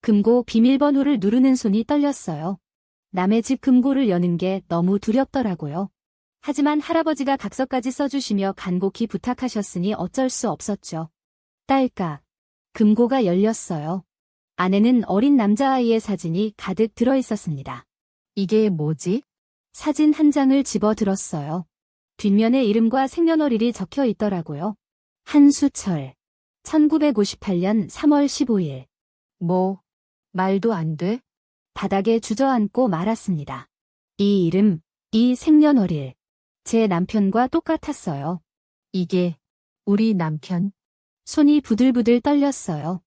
금고 비밀번호를 누르는 손이 떨렸어요. 남의 집 금고를 여는 게 너무 두렵더라고요. 하지만 할아버지가 각서까지 써주시며 간곡히 부탁하셨으니 어쩔 수 없었죠. 딸까. 금고가 열렸어요. 안에는 어린 남자아이의 사진이 가득 들어있었습니다. 이게 뭐지? 사진 한 장을 집어들었어요. 뒷면에 이름과 생년월일이 적혀 있더라고요. 한수철. 1958년 3월 15일. 뭐, 말도 안 돼? 바닥에 주저앉고 말았습니다. 이 이름, 이 생년월일. 제 남편과 똑같았어요. 이게 우리 남편. 손이 부들부들 떨렸어요.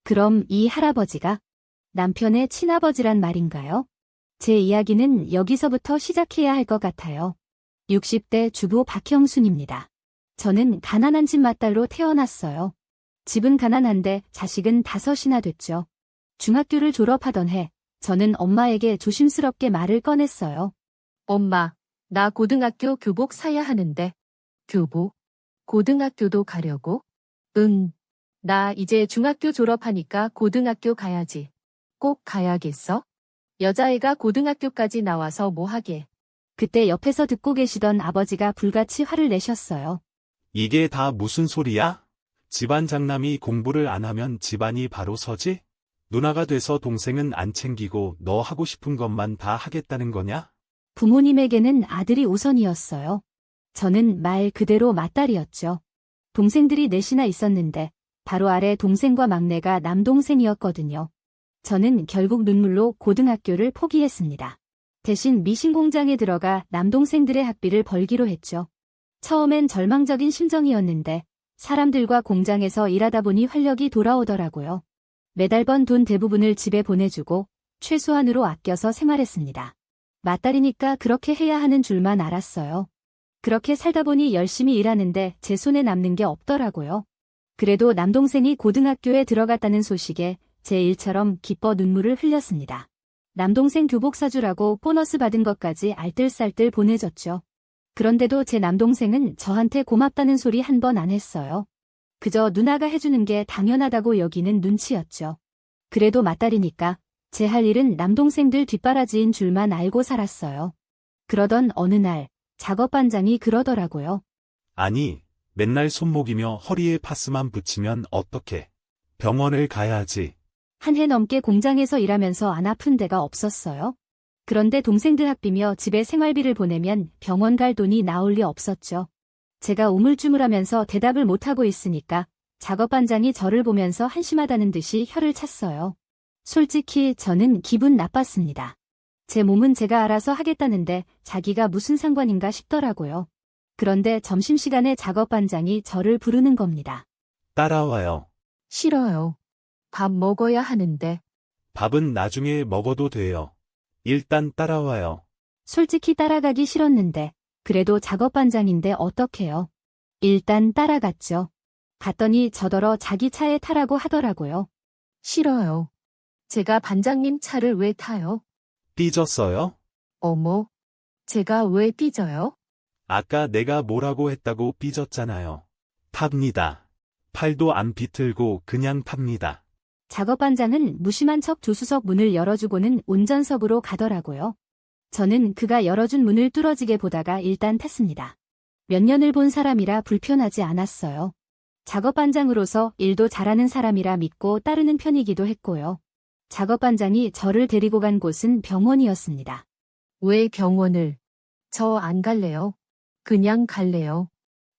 그럼 이 할아버지가 남편의 친아버지란 말인가요? 제 이야기는 여기서부터 시작해야 할 것 같아요. 60대 주부 박형순입니다. 저는 가난한 집 맏딸로 태어났어요. 집은 가난한데 자식은 5이나 됐죠. 중학교를 졸업하던 해, 저는 엄마에게 조심스럽게 말을 꺼냈어요. 엄마, 나 고등학교 교복 사야 하는데. 교복? 고등학교도 가려고? 응. 나 이제 중학교 졸업하니까 고등학교 가야지. 꼭 가야겠어? 여자애가 고등학교까지 나와서 뭐 하게. 그때 옆에서 듣고 계시던 아버지가 불같이 화를 내셨어요. 이게 다 무슨 소리야? 집안 장남이 공부를 안 하면 집안이 바로 서지? 누나가 돼서 동생은 안 챙기고 너 하고 싶은 것만 다 하겠다는 거냐? 부모님에게는 아들이 우선이었어요. 저는 말 그대로 맏딸이었죠. 동생들이 넷이나 있었는데 바로 아래 동생과 막내가 남동생이었거든요. 저는 결국 눈물로 고등학교를 포기했습니다. 대신 미신공장에 들어가 남동생들의 학비를 벌기로 했죠. 처음엔 절망적인 심정이었는데 사람들과 공장에서 일하다 보니 활력이 돌아오더라고요. 매달 번 돈 대부분을 집에 보내주고 최소한으로 아껴서 생활했습니다. 맏딸이니까 그렇게 해야 하는 줄만 알았어요. 그렇게 살다 보니 열심히 일하는데 제 손에 남는 게 없더라고요. 그래도 남동생이 고등학교에 들어갔다는 소식에 제 일처럼 기뻐 눈물을 흘렸습니다. 남동생 교복 사주라고 보너스 받은 것까지 알뜰살뜰 보내줬죠. 그런데도 제 남동생은 저한테 고맙다는 소리 한 번 안 했어요. 그저 누나가 해주는 게 당연하다고 여기는 눈치였죠. 그래도 맏딸이니까 제 할 일은 남동생들 뒷바라지인 줄만 알고 살았어요. 그러던 어느 날 작업반장이 그러더라고요. 아니, 맨날 손목이며 허리에 파스만 붙이면 어떡해? 병원을 가야지. 한 해 넘게 공장에서 일하면서 안 아픈 데가 없었어요. 그런데 동생들 학비며 집에 생활비를 보내면 병원 갈 돈이 나올 리 없었죠. 제가 우물쭈물하면서 대답을 못하고 있으니까 작업반장이 저를 보면서 한심하다는 듯이 혀를 찼어요. 솔직히 저는 기분 나빴습니다. 제 몸은 제가 알아서 하겠다는데 자기가 무슨 상관인가 싶더라고요. 그런데 점심시간에 작업반장이 저를 부르는 겁니다. 따라와요. 싫어요. 밥 먹어야 하는데. 밥은 나중에 먹어도 돼요. 일단 따라와요. 솔직히 따라가기 싫었는데 그래도 작업반장인데 어떡해요. 일단 따라갔죠. 갔더니 저더러 자기 차에 타라고 하더라고요. 싫어요. 제가 반장님 차를 왜 타요? 삐졌어요? 어머, 제가 왜 삐져요? 아까 내가 뭐라고 했다고 삐졌잖아요. 탑니다. 팔도 안 비틀고 그냥 탑니다. 작업반장은 무심한 척 조수석 문을 열어주고는 운전석으로 가더라고요. 저는 그가 열어준 문을 뚫어지게 보다가 일단 탔습니다. 몇 년을 본 사람이라 불편하지 않았어요. 작업반장으로서 일도 잘하는 사람이라 믿고 따르는 편이기도 했고요. 작업반장이 저를 데리고 간 곳은 병원이었습니다. 왜 병원을? 저 안 갈래요. 그냥 갈래요.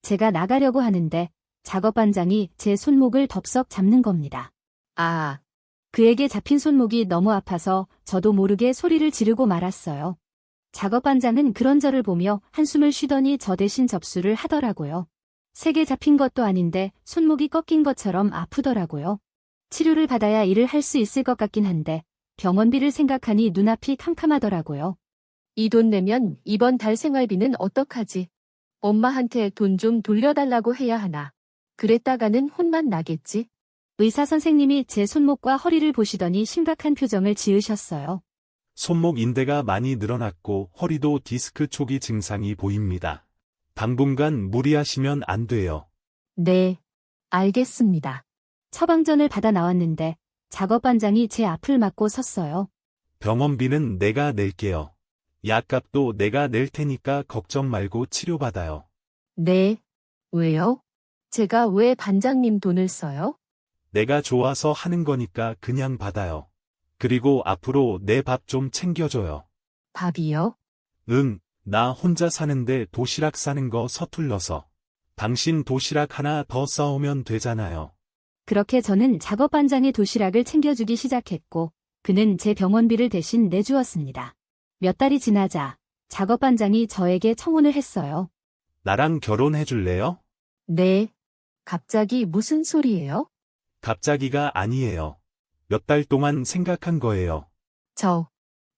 제가 나가려고 하는데 작업반장이 제 손목을 덥석 잡는 겁니다. 아, 그에게 잡힌 손목이 너무 아파서 저도 모르게 소리를 지르고 말았어요. 작업반장은 그런 저를 보며 한숨을 쉬더니 저 대신 접수를 하더라고요. 세게 잡힌 것도 아닌데 손목이 꺾인 것처럼 아프더라고요. 치료를 받아야 일을 할 수 있을 것 같긴 한데 병원비를 생각하니 눈앞이 캄캄하더라고요. 이 돈 내면 이번 달 생활비는 어떡하지? 엄마한테 돈 좀 돌려달라고 해야 하나? 그랬다가는 혼만 나겠지? 의사 선생님이 제 손목과 허리를 보시더니 심각한 표정을 지으셨어요. 손목 인대가 많이 늘어났고 허리도 디스크 초기 증상이 보입니다. 당분간 무리하시면 안 돼요. 네, 알겠습니다. 처방전을 받아 나왔는데 작업반장이 제 앞을 막고 섰어요. 병원비는 내가 낼게요. 약값도 내가 낼 테니까 걱정 말고 치료받아요. 네. 왜요? 제가 왜 반장님 돈을 써요? 내가 좋아서 하는 거니까 그냥 받아요. 그리고 앞으로 내 밥 좀 챙겨줘요. 밥이요? 응, 나 혼자 사는데 도시락 싸는 거 서툴러서. 당신 도시락 하나 더 싸오면 되잖아요. 그렇게 저는 작업반장의 도시락을 챙겨주기 시작했고, 그는 제 병원비를 대신 내주었습니다. 몇 달이 지나자 작업반장이 저에게 청혼을 했어요. 나랑 결혼해 줄래요? 네. 갑자기 무슨 소리예요? 갑자기가 아니에요. 몇 달 동안 생각한 거예요.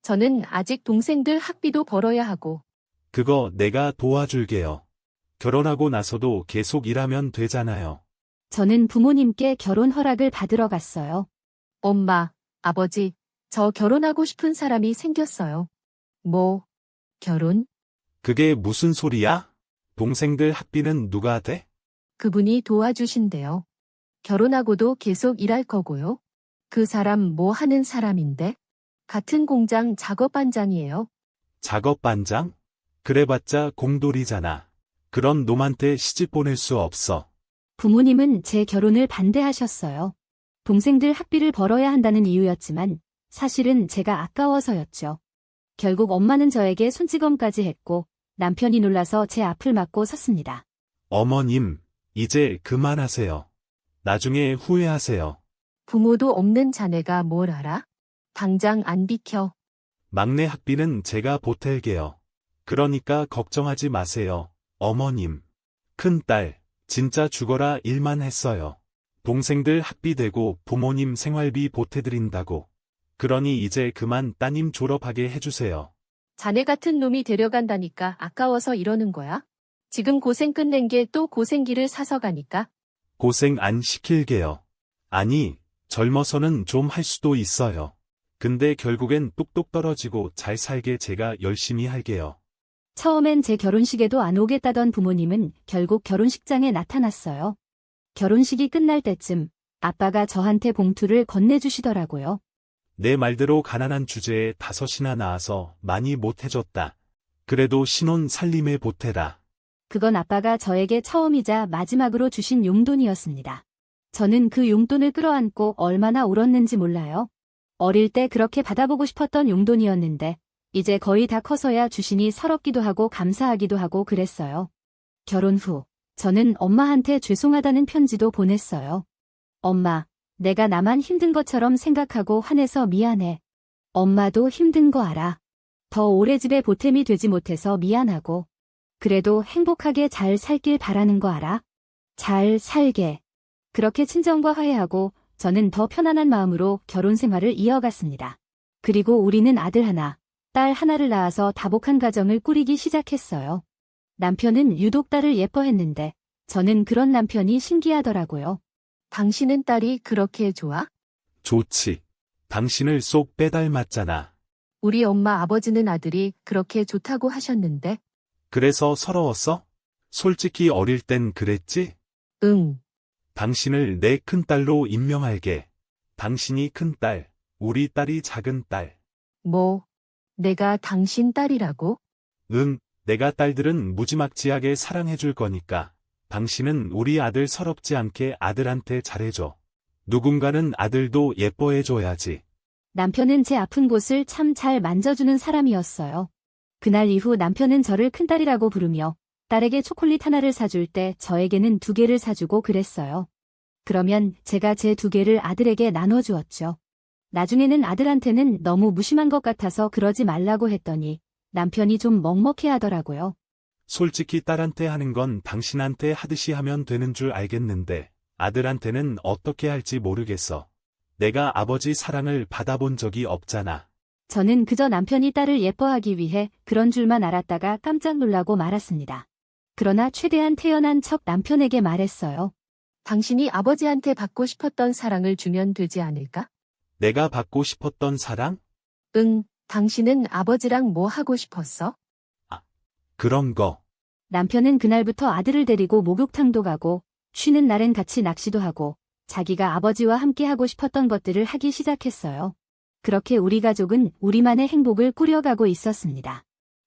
저는 아직 동생들 학비도 벌어야 하고, 그거 내가 도와줄게요. 결혼하고 나서도 계속 일하면 되잖아요. 저는 부모님께 결혼 허락을 받으러 갔어요. 엄마, 아버지, 저 결혼하고 싶은 사람이 생겼어요. 뭐, 결혼? 그게 무슨 소리야? 동생들 학비는 누가 돼? 그분이 도와주신대요. 결혼하고도 계속 일할 거고요. 그 사람 뭐 하는 사람인데? 같은 공장 작업반장이에요. 작업반장? 그래봤자 공돌이잖아. 그런 놈한테 시집 보낼 수 없어. 부모님은 제 결혼을 반대하셨어요. 동생들 학비를 벌어야 한다는 이유였지만 사실은 제가 아까워서였죠. 결국 엄마는 저에게 손찌검까지 했고 남편이 놀라서 제 앞을 막고 섰습니다. 어머님, 이제 그만하세요. 나중에 후회하세요. 부모도 없는 자네가 뭘 알아? 당장 안 비켜. 막내 학비는 제가 보탤게요. 그러니까 걱정하지 마세요, 어머님. 큰딸, 진짜 죽어라 일만 했어요. 동생들 학비 대고 부모님 생활비 보태드린다고. 그러니 이제 그만 따님 졸업하게 해주세요. 자네 같은 놈이 데려간다니까 아까워서 이러는 거야? 지금 고생 끝낸 게 또 고생기를 사서 가니까? 고생 안 시킬게요. 아니, 젊어서는 좀 할 수도 있어요. 근데 결국엔 뚝뚝 떨어지고 잘 살게 제가 열심히 할게요. 처음엔 제 결혼식에도 안 오겠다던 부모님은 결국 결혼식장에 나타났어요. 결혼식이 끝날 때쯤 아빠가 저한테 봉투를 건네주시더라고요. 내 말대로 가난한 주제에 5이나 낳아서 많이 못해줬다. 그래도 신혼 살림에 보태라. 그건 아빠가 저에게 처음이자 마지막으로 주신 용돈이었습니다. 저는 그 용돈을 끌어안고 얼마나 울었는지 몰라요. 어릴 때 그렇게 받아보고 싶었던 용돈이었는데 이제 거의 다 커서야 주시니 서럽기도 하고 감사하기도 하고 그랬어요. 결혼 후 저는 엄마한테 죄송하다는 편지도 보냈어요. 엄마, 내가 나만 힘든 것처럼 생각하고 화내서 미안해. 엄마도 힘든 거 알아. 더 오래 집에 보탬이 되지 못해서 미안하고. 그래도 행복하게 잘 살길 바라는 거 알아? 잘 살게. 그렇게 친정과 화해하고 저는 더 편안한 마음으로 결혼 생활을 이어갔습니다. 그리고 우리는 아들 하나, 딸 하나를 낳아서 다복한 가정을 꾸리기 시작했어요. 남편은 유독 딸을 예뻐했는데 저는 그런 남편이 신기하더라고요. 당신은 딸이 그렇게 좋아? 좋지. 당신을 쏙 빼닮았잖아. 우리 엄마 아버지는 아들이 그렇게 좋다고 하셨는데, 그래서 서러웠어? 솔직히 어릴 땐 그랬지? 응. 당신을 내 큰딸로 임명할게. 당신이 큰딸, 우리 딸이 작은딸. 뭐, 내가 당신 딸이라고? 응, 내가 딸들은 무지막지하게 사랑해줄 거니까. 당신은 우리 아들 서럽지 않게 아들한테 잘해줘. 누군가는 아들도 예뻐해줘야지. 남편은 제 아픈 곳을 참 잘 만져주는 사람이었어요. 그날 이후 남편은 저를 큰딸이라고 부르며 딸에게 초콜릿 하나를 사줄 때 저에게는 2개를 사주고 그랬어요. 그러면 제가 제 2개를 아들에게 나눠주었죠. 나중에는 아들한테는 너무 무심한 것 같아서 그러지 말라고 했더니 남편이 좀 먹먹해 하더라고요. 솔직히 딸한테 하는 건 당신한테 하듯이 하면 되는 줄 알겠는데 아들한테는 어떻게 할지 모르겠어. 내가 아버지 사랑을 받아본 적이 없잖아. 저는 그저 남편이 딸을 예뻐하기 위해 그런 줄만 알았다가 깜짝 놀라고 말았습니다. 그러나 최대한 태연한 척 남편에게 말했어요. 당신이 아버지한테 받고 싶었던 사랑을 주면 되지 않을까? 내가 받고 싶었던 사랑? 응, 당신은 아버지랑 뭐 하고 싶었어? 그런 거. 남편은 그날부터 아들을 데리고 목욕탕도 가고 쉬는 날엔 같이 낚시도 하고 자기가 아버지와 함께 하고 싶었던 것들을 하기 시작했어요. 그렇게 우리 가족은 우리만의 행복을 꾸려가고 있었습니다.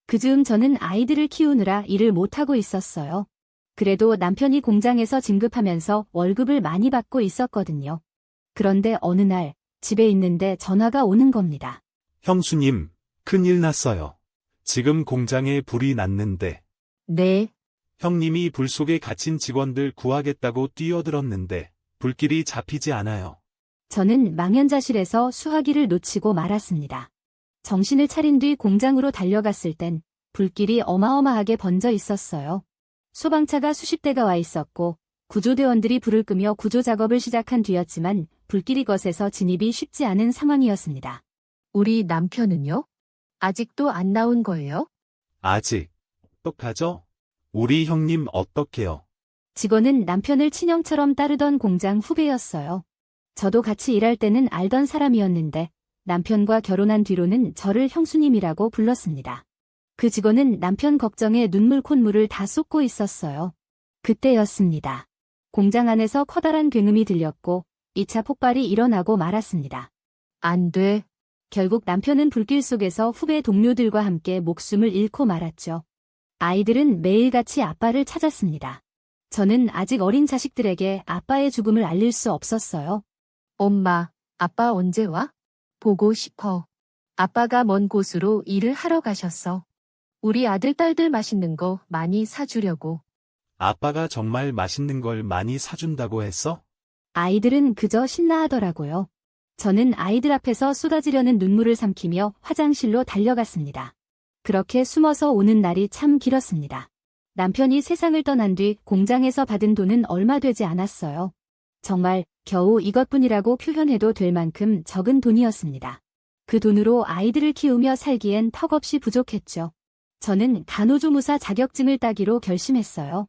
그즈음 저는 아이들을 키우느라 일을 못하고 있었어요. 그래도 남편이 공장에서 진급하면서 월급을 많이 받고 있었거든요. 그런데 어느 날 집에 있는데 전화가 오는 겁니다. 형수님, 큰일 났어요. 지금 공장에 불이 났는데, 네, 형님이 불 속에 갇힌 직원들 구하겠다고 뛰어들었는데, 불길이 잡히지 않아요. 저는 망연자실해서 수화기를 놓치고 말았습니다. 정신을 차린 뒤 공장으로 달려갔을 땐 불길이 어마어마하게 번져 있었어요. 소방차가 수십 대가 와 있었고 구조대원들이 불을 끄며 구조 작업을 시작한 뒤였지만 불길이 거세서 진입이 쉽지 않은 상황이었습니다. 우리 남편은요? 아직도 안 나온 거예요? 아직. 어떡하죠? 우리 형님 어떡해요? 직원은 남편을 친형처럼 따르던 공장 후배였어요. 저도 같이 일할 때는 알던 사람이었는데 남편과 결혼한 뒤로는 저를 형수님이라고 불렀습니다. 그 직원은 남편 걱정에 눈물 콧물을 다 쏟고 있었어요. 그때였습니다. 공장 안에서 커다란 굉음이 들렸고 2차 폭발이 일어나고 말았습니다. 안 돼. 결국 남편은 불길 속에서 후배 동료들과 함께 목숨을 잃고 말았죠. 아이들은 매일같이 아빠를 찾았습니다. 저는 아직 어린 자식들에게 아빠의 죽음을 알릴 수 없었어요. 엄마, 아빠 언제 와? 보고 싶어. 아빠가 먼 곳으로 일을 하러 가셨어. 우리 아들, 딸들 맛있는 거 많이 사주려고. 아빠가 정말 맛있는 걸 많이 사준다고 했어? 아이들은 그저 신나하더라고요. 저는 아이들 앞에서 쏟아지려는 눈물을 삼키며 화장실로 달려갔습니다. 그렇게 숨어서 오는 날이 참 길었습니다. 남편이 세상을 떠난 뒤 공장에서 받은 돈은 얼마 되지 않았어요. 정말 겨우 이것뿐이라고 표현해도 될 만큼 적은 돈이었습니다. 그 돈으로 아이들을 키우며 살기엔 턱없이 부족했죠. 저는 간호조무사 자격증을 따기로 결심했어요.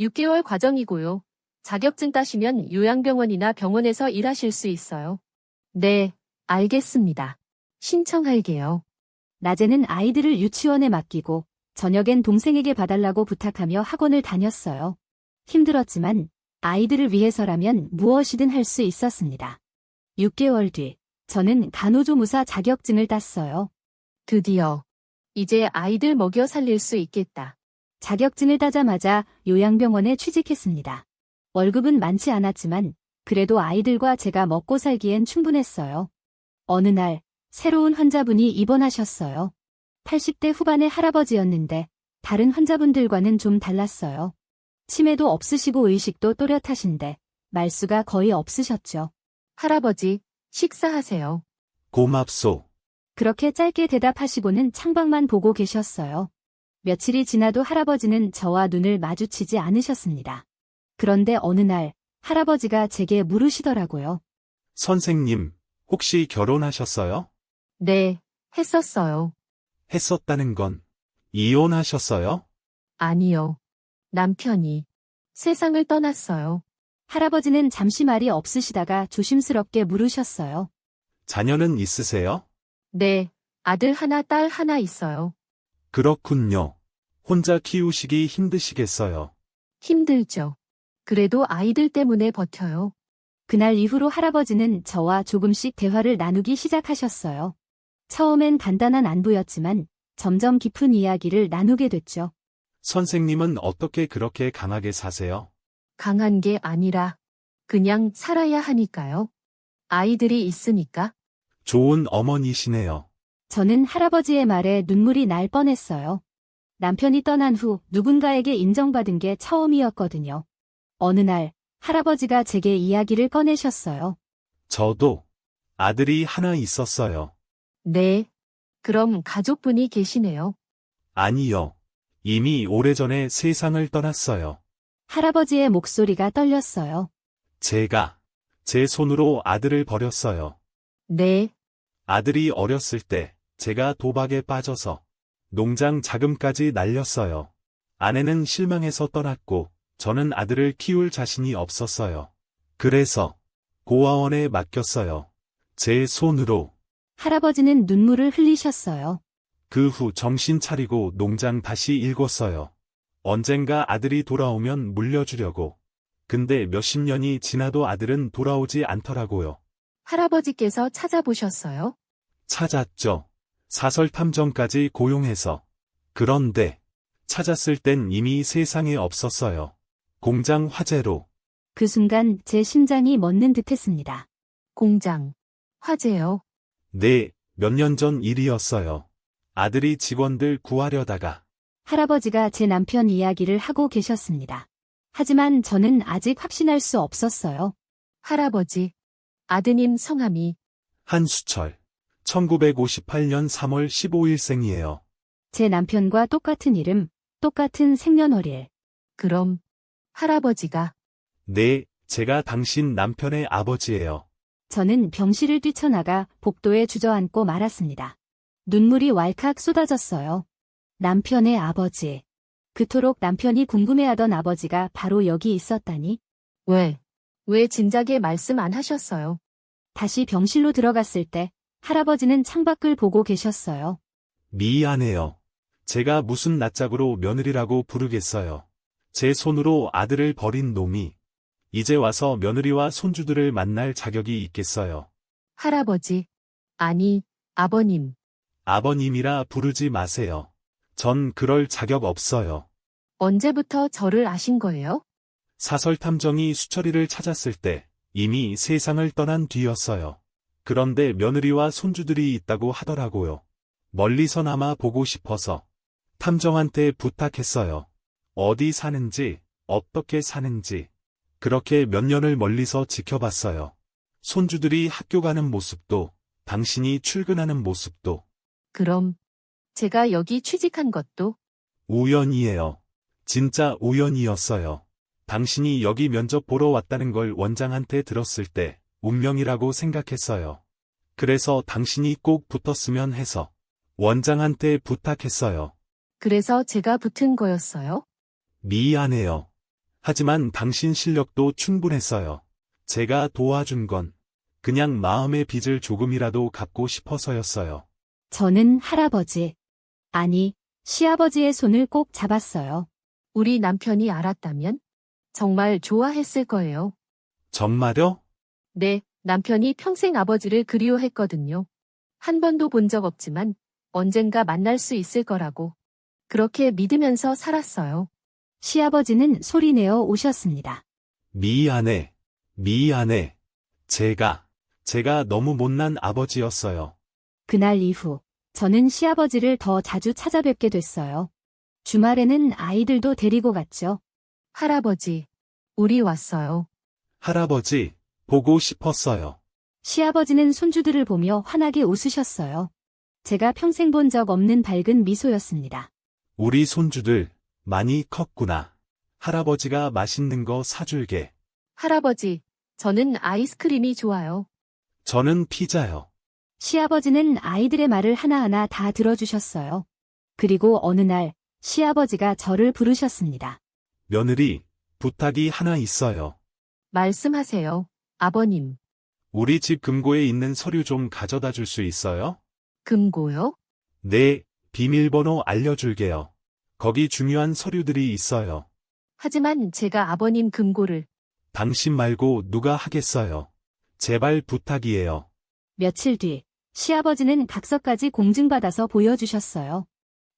6개월 과정이고요. 자격증 따시면 요양병원이나 병원에서 일하실 수 있어요. 네, 알겠습니다. 신청할게요. 낮에는 아이들을 유치원에 맡기고 저녁엔 동생에게 봐달라고 부탁하며 학원을 다녔어요. 힘들었지만 아이들을 위해서라면 무엇이든 할 수 있었습니다. 6개월 뒤, 저는 간호조무사 자격증을 땄어요. 드디어. 이제 아이들 먹여 살릴 수 있겠다. 자격증을 따자마자 요양병원에 취직했습니다. 월급은 많지 않았지만 그래도 아이들과 제가 먹고 살기엔 충분했어요. 어느 날 새로운 환자분이 입원하셨어요. 80대 후반의 할아버지였는데 다른 환자분들과는 좀 달랐어요. 치매도 없으시고 의식도 또렷하신데 말수가 거의 없으셨죠. 할아버지, 식사하세요. 고맙소. 그렇게 짧게 대답하시고는 창밖만 보고 계셨어요. 며칠이 지나도 할아버지는 저와 눈을 마주치지 않으셨습니다. 그런데 어느 날 할아버지가 제게 물으시더라고요. 선생님, 혹시 결혼하셨어요? 네, 했었어요. 했었다는 건 이혼하셨어요? 아니요. 남편이 세상을 떠났어요. 할아버지는 잠시 말이 없으시다가 조심스럽게 물으셨어요. 자녀는 있으세요? 네, 아들 하나, 딸 하나 있어요. 그렇군요. 혼자 키우시기 힘드시겠어요. 힘들죠. 그래도 아이들 때문에 버텨요. 그날 이후로 할아버지는 저와 조금씩 대화를 나누기 시작하셨어요. 처음엔 간단한 안부였지만 점점 깊은 이야기를 나누게 됐죠. 선생님은 어떻게 그렇게 강하게 사세요? 강한 게 아니라 그냥 살아야 하니까요. 아이들이 있으니까. 좋은 어머니시네요. 저는 할아버지의 말에 눈물이 날 뻔했어요. 남편이 떠난 후 누군가에게 인정받은 게 처음이었거든요. 어느 날 할아버지가 제게 이야기를 꺼내셨어요. 저도 아들이 하나 있었어요. 네. 그럼 가족분이 계시네요. 아니요. 이미 오래전에 세상을 떠났어요. 할아버지의 목소리가 떨렸어요. 제가 제 손으로 아들을 버렸어요. 네. 아들이 어렸을 때 제가 도박에 빠져서 농장 자금까지 날렸어요. 아내는 실망해서 떠났고 저는 아들을 키울 자신이 없었어요. 그래서 고아원에 맡겼어요. 제 손으로. 할아버지는 눈물을 흘리셨어요. 그 후 정신 차리고 농장 다시 일궜어요. 언젠가 아들이 돌아오면 물려주려고. 근데 몇십 년이 지나도 아들은 돌아오지 않더라고요. 할아버지께서 찾아보셨어요? 찾았죠. 사설 탐정까지 고용해서. 그런데 찾았을 땐 이미 세상에 없었어요. 공장 화재로. 그 순간 제 심장이 멎는 듯했습니다. 공장. 화재요. 네, 몇 년 전 일이었어요. 아들이 직원들 구하려다가 할아버지가 제 남편 이야기를 하고 계셨습니다. 하지만 저는 아직 확신할 수 없었어요. 할아버지. 아드님 성함이 한수철. 1958년 3월 15일생이에요. 제 남편과 똑같은 이름, 똑같은 생년월일. 그럼 할아버지가 네, 제가 당신 남편의 아버지예요. 저는 병실을 뛰쳐나가 복도에 주저앉고 말았습니다. 눈물이 왈칵 쏟아졌어요. 남편의 아버지. 그토록 남편이 궁금해하던 아버지가 바로 여기 있었다니. 왜 진작에 말씀 안 하셨어요? 다시 병실로 들어갔을 때 할아버지는 창밖을 보고 계셨어요. 미안해요. 제가 무슨 낯짝으로 며느리라고 부르겠어요. 제 손으로 아들을 버린 놈이 이제 와서 며느리와 손주들을 만날 자격이 있겠어요. 할아버지. 아니, 아버님. 아버님이라 부르지 마세요. 전 그럴 자격 없어요. 언제부터 저를 아신 거예요? 사설 탐정이 수철이를 찾았을 때 이미 세상을 떠난 뒤였어요. 그런데 며느리와 손주들이 있다고 하더라고요. 멀리서나마 보고 싶어서 탐정한테 부탁했어요. 어디 사는지, 어떻게 사는지. 그렇게 몇 년을 멀리서 지켜봤어요. 손주들이 학교 가는 모습도, 당신이 출근하는 모습도. 그럼 제가 여기 취직한 것도 우연이에요. 진짜 우연이었어요. 당신이 여기 면접 보러 왔다는 걸 원장한테 들었을 때 운명이라고 생각했어요. 그래서 당신이 꼭 붙었으면 해서 원장한테 부탁했어요. 그래서 제가 붙은 거였어요? 미안해요. 하지만 당신 실력도 충분했어요. 제가 도와준 건 그냥 마음의 빚을 조금이라도 갚고 싶어서였어요. 저는 할아버지, 아니, 시아버지의 손을 꼭 잡았어요. 우리 남편이 알았다면 정말 좋아했을 거예요. 정말요? 네, 남편이 평생 아버지를 그리워했거든요. 한 번도 본 적 없지만 언젠가 만날 수 있을 거라고. 그렇게 믿으면서 살았어요. 시아버지는 소리내어 오셨습니다. 미안해. 미안해. 제가 너무 못난 아버지였어요. 그날 이후 저는 시아버지를 더 자주 찾아뵙게 됐어요. 주말에는 아이들도 데리고 갔죠. 할아버지, 우리 왔어요. 할아버지, 보고 싶었어요. 시아버지는 손주들을 보며 환하게 웃으셨어요. 제가 평생 본 적 없는 밝은 미소였습니다. 우리 손주들 많이 컸구나. 할아버지가 맛있는 거 사줄게. 할아버지, 저는 아이스크림이 좋아요. 저는 피자요. 시아버지는 아이들의 말을 하나하나 다 들어주셨어요. 그리고 어느 날 시아버지가 저를 부르셨습니다. 며느리, 부탁이 하나 있어요. 말씀하세요, 아버님. 우리 집 금고에 있는 서류 좀 가져다 줄 수 있어요? 금고요? 네, 비밀번호 알려줄게요. 거기 중요한 서류들이 있어요. 하지만 제가 아버님 금고를 당신 말고 누가 하겠어요. 제발 부탁이에요. 며칠 뒤 시아버지는 각서까지 공증받아서 보여주셨어요.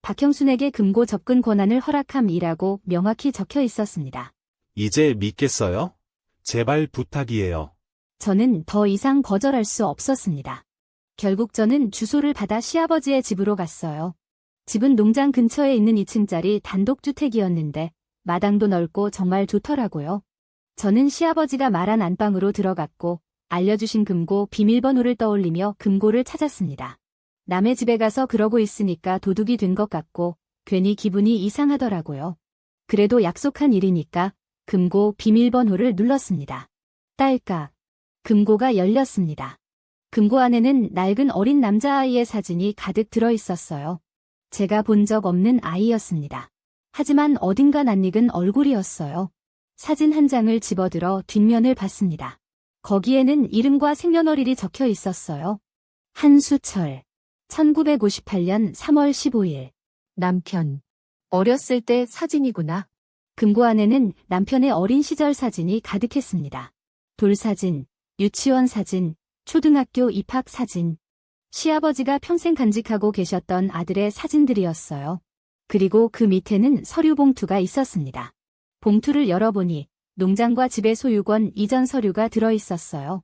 박형순에게 금고 접근 권한을 허락함이라고 명확히 적혀 있었습니다. 이제 믿겠어요? 제발 부탁이에요. 저는 더 이상 거절할 수 없었습니다. 결국 저는 주소를 받아 시아버지의 집으로 갔어요. 집은 농장 근처에 있는 2층짜리 단독주택이었는데 마당도 넓고 정말 좋더라고요. 저는 시아버지가 말한 안방으로 들어갔고 알려주신 금고 비밀번호를 떠올리며 금고를 찾았습니다. 남의 집에 가서 그러고 있으니까 도둑이 된 것 같고 괜히 기분이 이상하더라고요. 그래도 약속한 일이니까 금고 비밀번호를 눌렀습니다. 딸깍. 금고가 열렸습니다. 금고 안에는 낡은 어린 남자아이의 사진이 가득 들어 있었어요. 제가 본 적 없는 아이였습니다. 하지만 어딘가 낯익은 얼굴이었어요. 사진 한 장을 집어들어 뒷면을 봤습니다. 거기에는 이름과 생년월일이 적혀 있었어요. 한수철. 1958년 3월 15일. 남편. 어렸을 때 사진이구나. 금고 안에는 남편의 어린 시절 사진이 가득했습니다. 돌사진, 유치원 사진, 초등학교 입학 사진. 시아버지가 평생 간직하고 계셨던 아들의 사진들이었어요. 그리고 그 밑에는 서류 봉투가 있었습니다. 봉투를 열어보니 농장과 집의 소유권 이전 서류가 들어있었어요.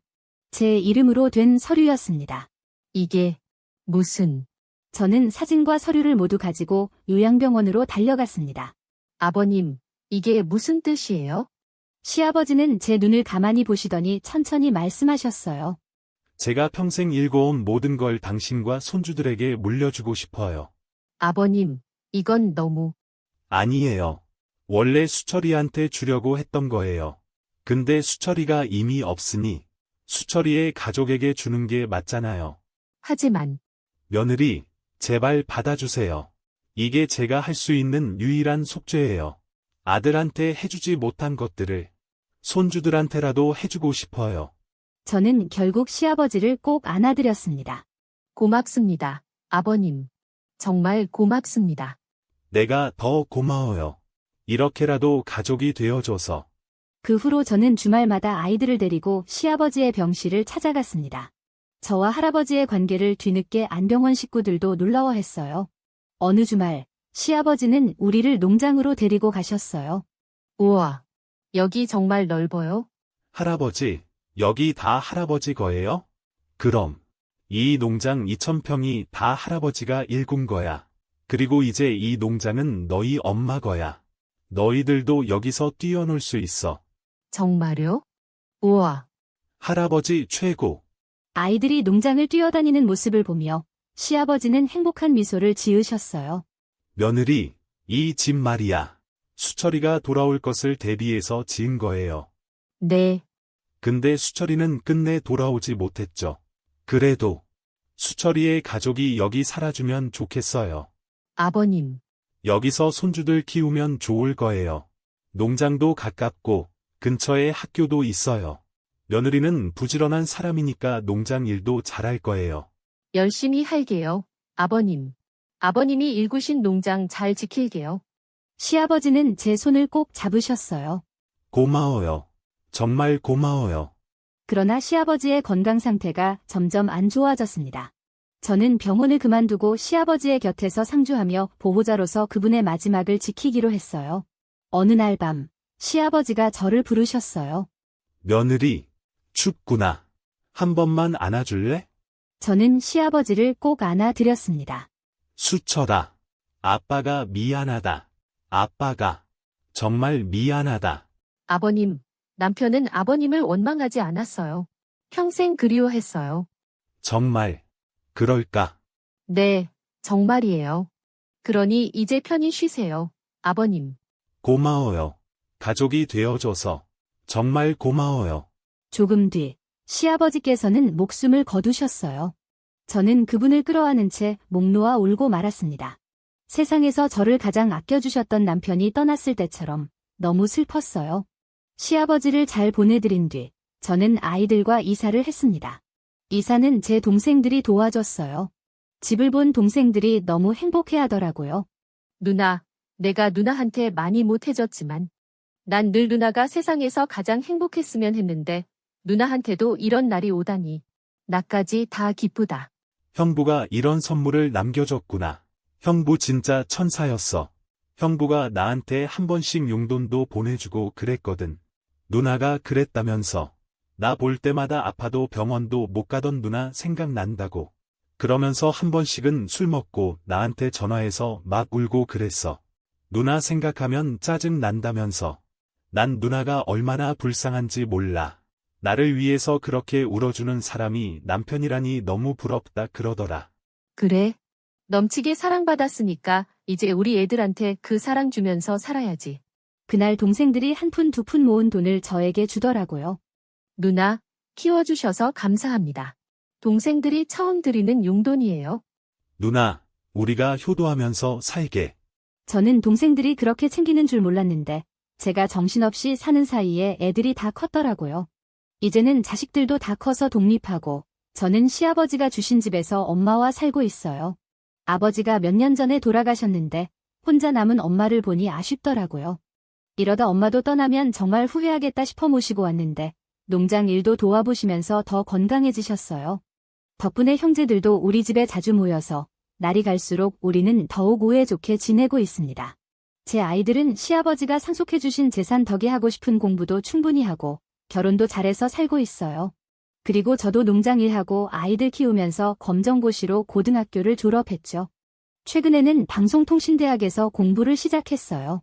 제 이름으로 된 서류였습니다. 이게 무슨... 저는 사진과 서류를 모두 가지고 요양병원으로 달려갔습니다. 아버님, 이게 무슨 뜻이에요? 시아버지는 제 눈을 가만히 보시더니 천천히 말씀하셨어요. 제가 평생 일궈온 모든 걸 당신과 손주들에게 물려주고 싶어요. 아버님, 이건 너무... 아니에요. 원래 수철이한테 주려고 했던 거예요. 근데 수철이가 이미 없으니 수철이의 가족에게 주는 게 맞잖아요. 하지만... 며느리, 제발 받아주세요. 이게 제가 할 수 있는 유일한 속죄예요. 아들한테 해주지 못한 것들을 손주들한테라도 해주고 싶어요. 저는 결국 시아버지를 꼭 안아드렸습니다. 고맙습니다, 아버님. 정말 고맙습니다. 내가 더 고마워요. 이렇게라도 가족이 되어줘서. 그 후로 저는 주말마다 아이들을 데리고 시아버지의 병실을 찾아갔습니다. 저와 할아버지의 관계를 뒤늦게 안병원 식구들도 놀라워했어요. 어느 주말, 시아버지는 우리를 농장으로 데리고 가셨어요. 우와, 여기 정말 넓어요? 할아버지, 여기 다 할아버지 거예요? 그럼 이 농장 2,000평이 다 할아버지가 일군 거야. 그리고 이제 이 농장은 너희 엄마 거야. 너희들도 여기서 뛰어놀 수 있어. 정말요? 우와, 할아버지 최고. 아이들이 농장을 뛰어다니는 모습을 보며 시아버지는 행복한 미소를 지으셨어요. 며느리, 이 집 말이야. 수철이가 돌아올 것을 대비해서 지은 거예요. 네, 근데 수철이는 끝내 돌아오지 못했죠. 그래도 수철이의 가족이 여기 살아주면 좋겠어요. 아버님. 여기서 손주들 키우면 좋을 거예요. 농장도 가깝고 근처에 학교도 있어요. 며느리는 부지런한 사람이니까 농장 일도 잘할 거예요. 열심히 할게요, 아버님. 아버님이 일구신 농장 잘 지킬게요. 시아버지는 제 손을 꼭 잡으셨어요. 고마워요. 정말 고마워요. 그러나 시아버지의 건강 상태가 점점 안 좋아졌습니다. 저는 병원을 그만두고 시아버지의 곁에서 상주하며 보호자로서 그분의 마지막을 지키기로 했어요. 어느 날 밤, 시아버지가 저를 부르셨어요. 며느리, 춥구나. 한 번만 안아줄래? 저는 시아버지를 꼭 안아드렸습니다. 수철아, 아빠가 미안하다. 아빠가 정말 미안하다. 아버님, 남편은 아버님을 원망하지 않았어요. 평생 그리워했어요. 정말 그럴까? 네, 정말이에요. 그러니 이제 편히 쉬세요, 아버님. 고마워요. 가족이 되어줘서 정말 고마워요. 조금 뒤, 시아버지께서는 목숨을 거두셨어요. 저는 그분을 끌어안은 채 목 놓아 울고 말았습니다. 세상에서 저를 가장 아껴주셨던 남편이 떠났을 때처럼 너무 슬펐어요. 시아버지를 잘 보내드린 뒤, 저는 아이들과 이사를 했습니다. 이사는 제 동생들이 도와줬어요. 집을 본 동생들이 너무 행복해하더라고요. 누나, 내가 누나한테 많이 못해줬지만 난 늘 누나가 세상에서 가장 행복했으면 했는데 누나한테도 이런 날이 오다니 나까지 다 기쁘다. 형부가 이런 선물을 남겨줬구나. 형부 진짜 천사였어. 형부가 나한테 한 번씩 용돈도 보내주고 그랬거든. 누나가 그랬다면서. 나 볼 때마다 아파도 병원도 못 가던 누나 생각난다고. 그러면서 한 번씩은 술 먹고 나한테 전화해서 막 울고 그랬어. 누나 생각하면 짜증 난다면서. 난 누나가 얼마나 불쌍한지 몰라. 나를 위해서 그렇게 울어주는 사람이 남편이라니 너무 부럽다 그러더라. 그래? 넘치게 사랑받았으니까 이제 우리 애들한테 그 사랑 주면서 살아야지. 그날 동생들이 한 푼 두 푼 모은 돈을 저에게 주더라고요. 누나, 키워주셔서 감사합니다. 동생들이 처음 드리는 용돈이에요. 누나, 우리가 효도하면서 살게. 저는 동생들이 그렇게 챙기는 줄 몰랐는데 제가 정신없이 사는 사이에 애들이 다 컸더라고요. 이제는 자식들도 다 커서 독립하고 저는 시아버지가 주신 집에서 엄마와 살고 있어요. 아버지가 몇 년 전에 돌아가셨는데 혼자 남은 엄마를 보니 아쉽더라고요. 이러다 엄마도 떠나면 정말 후회하겠다 싶어 모시고 왔는데 농장 일도 도와보시면서 더 건강해지셨어요. 덕분에 형제들도 우리 집에 자주 모여서 날이 갈수록 우리는 더욱 우애 좋게 지내고 있습니다. 제 아이들은 시아버지가 상속해주신 재산 덕에 하고 싶은 공부도 충분히 하고 결혼도 잘해서 살고 있어요. 그리고 저도 농장 일하고 아이들 키우면서 검정고시로 고등학교를 졸업했죠. 최근에는 방송통신대학에서 공부를 시작했어요.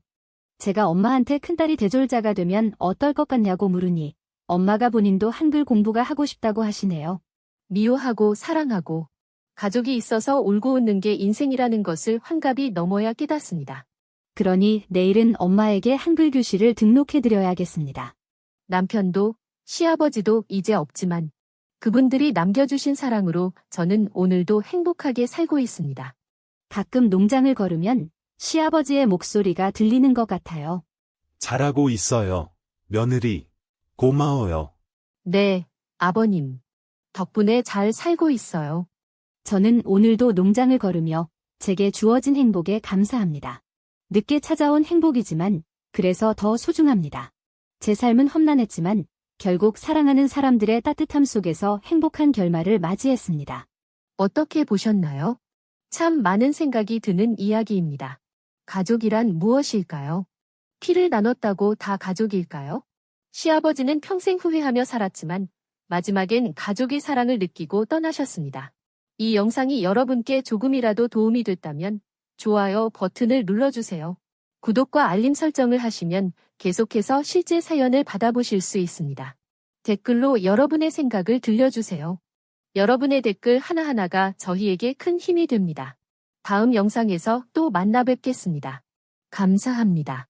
제가 엄마한테 큰딸이 대졸자가 되면 어떨 것 같냐고 물으니 엄마가 본인도 한글 공부가 하고 싶다고 하시네요. 미워하고 사랑하고 가족이 있어서 울고 웃는 게 인생이라는 것을 환갑이 넘어야 깨닫습니다. 그러니 내일은 엄마에게 한글 교실을 등록해드려야겠습니다. 남편도 시아버지도 이제 없지만 그분들이 남겨주신 사랑으로 저는 오늘도 행복하게 살고 있습니다. 가끔 농장을 걸으면 시아버지의 목소리가 들리는 것 같아요. 잘하고 있어요. 며느리. 고마워요. 네, 아버님. 덕분에 잘 살고 있어요. 저는 오늘도 농장을 걸으며 제게 주어진 행복에 감사합니다. 늦게 찾아온 행복이지만 그래서 더 소중합니다. 제 삶은 험난했지만 결국 사랑하는 사람들의 따뜻함 속에서 행복한 결말을 맞이했습니다. 어떻게 보셨나요? 참 많은 생각이 드는 이야기입니다. 가족이란 무엇일까요? 피를 나눴다고 다 가족일까요? 시아버지는 평생 후회하며 살았지만 마지막엔 가족의 사랑을 느끼고 떠나셨습니다. 이 영상이 여러분께 조금이라도 도움이 됐다면 좋아요 버튼을 눌러주세요. 구독과 알림 설정을 하시면 계속해서 실제 사연을 받아보실 수 있습니다. 댓글로 여러분의 생각을 들려주세요. 여러분의 댓글 하나하나가 저희에게 큰 힘이 됩니다. 다음 영상에서 또 만나 뵙겠습니다. 감사합니다.